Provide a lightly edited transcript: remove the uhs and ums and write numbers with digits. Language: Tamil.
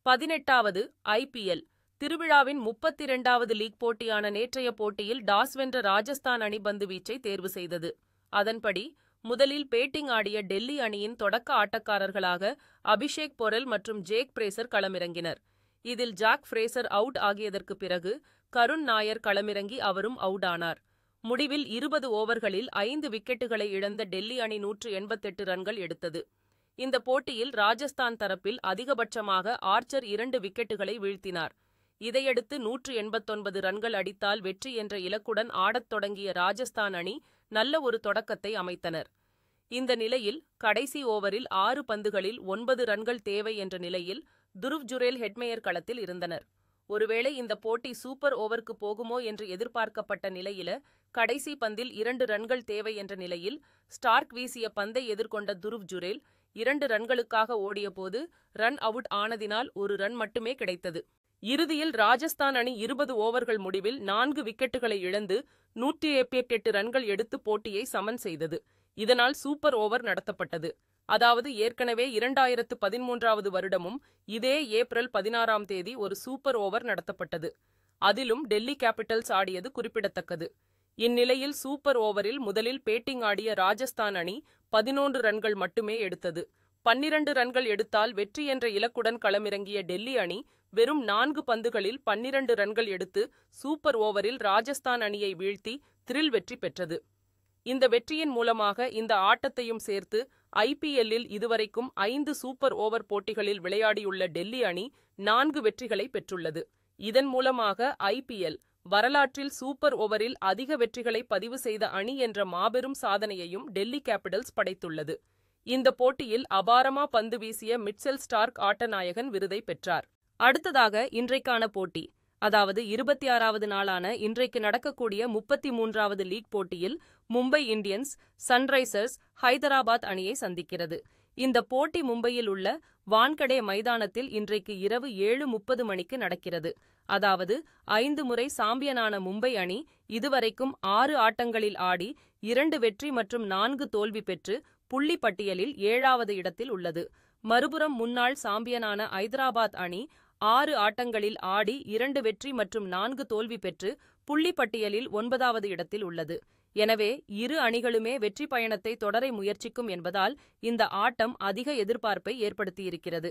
18வது IPL திருவிழாவின் 32வது லீக் போட்டியான நேற்றைய போட்டியில் டாஸ் வென்ற ராஜஸ்தான் அணி பந்துவீச்சை தேர்வு செய்தது. அதன்படி முதலில் பேட்டிங் ஆடிய டெல்லி அணியின் தொடக்க ஆட்டக்காரர்களாக அபிஷேக் பொரெல் மற்றும் ஜேக் பிரேசர் களமிறங்கினர். இதில் ஜாக் பிரேசர் அவுட் ஆகியதற்கு பிறகு கருண் நாயர் களமிறங்கி அவரும் அவுட் ஆனார். முடிவில் 20 ஓவர்களில் 5 விக்கெட்டுகளை இழந்த டெல்லி அணி 188 ரன்கள் எடுத்தது. இந்த போட்டியில் ராஜஸ்தான் தரப்பில் அதிகபட்சமாக ஆர்ச்சர் 2 விக்கெட்டுகளை வீழ்த்தினார். இதையடுத்து 189 ரன்கள் அடித்தால் வெற்றி என்ற இலக்குடன் ஆடத் தொடங்கிய ராஜஸ்தான் அணி நல்ல ஒரு தொடக்கத்தை அமைத்தனர். இந்த நிலையில் கடைசி ஓவரில் 6 பந்துகளில் 9 ரன்கள் தேவை என்ற நிலையில் துருவ் ஜுரேல் ஹெட்மேயர் களத்தில் இருந்தனர். ஒருவேளை இந்த போட்டி சூப்பர் ஓவருக்கு போகுமோ என்று எதிர்பார்க்கப்பட்ட நிலையில கடைசி பந்தில் 2 ரன்கள் தேவை என்ற நிலையில் ஸ்டார்க் வீசிய பந்தை எதிர்கொண்ட துருவ் ஜுரேல் 2 ரன்களுக்காக ஓடியபோது ரன் அவுட் ஆனதினால் 1 ரன் மட்டுமே கிடைத்தது. இறுதியில் ராஜஸ்தான் அணி 20 ஓவர்கள் முடிவில் 4 விக்கெட்டுகளை இழந்து 188 ரன்கள் எடுத்து போட்டியை சமன் செய்தது. இதனால் சூப்பர் ஓவர் நடத்தப்பட்டது. அதாவது ஏற்கனவே 2013வது வருடமும் இதே ஏப்ரல் 16ஆம் தேதி ஒரு சூப்பர் ஓவர் நடத்தப்பட்டது. அதிலும் டெல்லி கேபிட்டல்ஸ் ஆடியது குறிப்பிடத்தக்கது. இந்நிலையில் சூப்பர் ஓவரில் முதலில் பேட்டிங் ஆடிய ராஜஸ்தான் அணி 11 ரன்கள் மட்டுமே எடுத்தது. 12 ரன்கள் எடுத்தால் வெற்றி என்ற இலக்குடன் களமிறங்கிய டெல்லி அணி வெறும் 4 பந்துகளில் 12 ரன்கள் எடுத்து சூப்பர் ஓவரில் ராஜஸ்தான் அணியை வீழ்த்தி த்ரில் வெற்றி பெற்றது. இந்த வெற்றியின் மூலமாக இந்த ஆட்டத்தையும் சேர்த்து IPLலில் இதுவரைக்கும் 5 சூப்பர் ஓவர் போட்டிகளில் விளையாடியுள்ள டெல்லி அணி 4 வெற்றிகளை பெற்றுள்ளது. இதன் மூலமாக IPL வரலாற்றில் சூப்பர் ஓவரில் அதிக வெற்றிகளை பதிவு செய்த அணி என்ற மாபெரும் சாதனையையும் டெல்லி கேபிட்டல்ஸ் படைத்துள்ளது. இந்த போட்டியில் அபாரமா பந்து வீசிய மிட்செல் ஸ்டார்க் ஆட்டநாயகன் விருதை பெற்றார். அடுத்ததாக இன்றைக்கான போட்டி, அதாவது 26வது நாளான இன்றைக்கு நடக்கக்கூடிய 33வது லீக் போட்டியில் மும்பை இந்தியன்ஸ் சன்ரைசர்ஸ் ஹைதராபாத் அணியை சந்திக்கிறது. இந்த போட்டி மும்பையில் உள்ள வான்கடே மைதானத்தில் இன்றைக்கு இரவு 7:30 மணிக்கு நடக்கிறது. அதாவது 5 முறை சாம்பியனான மும்பை அணி இதுவரைக்கும் 6 ஆட்டங்களில் ஆடி 2 வெற்றி மற்றும் 4 தோல்வி பெற்று புள்ளி பட்டியலில் 7வது இடத்தில் உள்ளது. மறுபுறம் முன்னாள் சாம்பியனான ஐதராபாத் அணி 6 ஆட்டங்களில் ஆடி 2 வெற்றி மற்றும் 4 தோல்வி பெற்று புள்ளி பட்டியலில் 9வது இடத்தில் உள்ளது. எனவே இரு அணிகளுமே வெற்றி பயணத்தை தொடர முயற்சிக்கும் என்பதால் இந்த ஆட்டம் அதிக எதிர்பார்ப்பை ஏற்படுத்தியிருக்கிறது.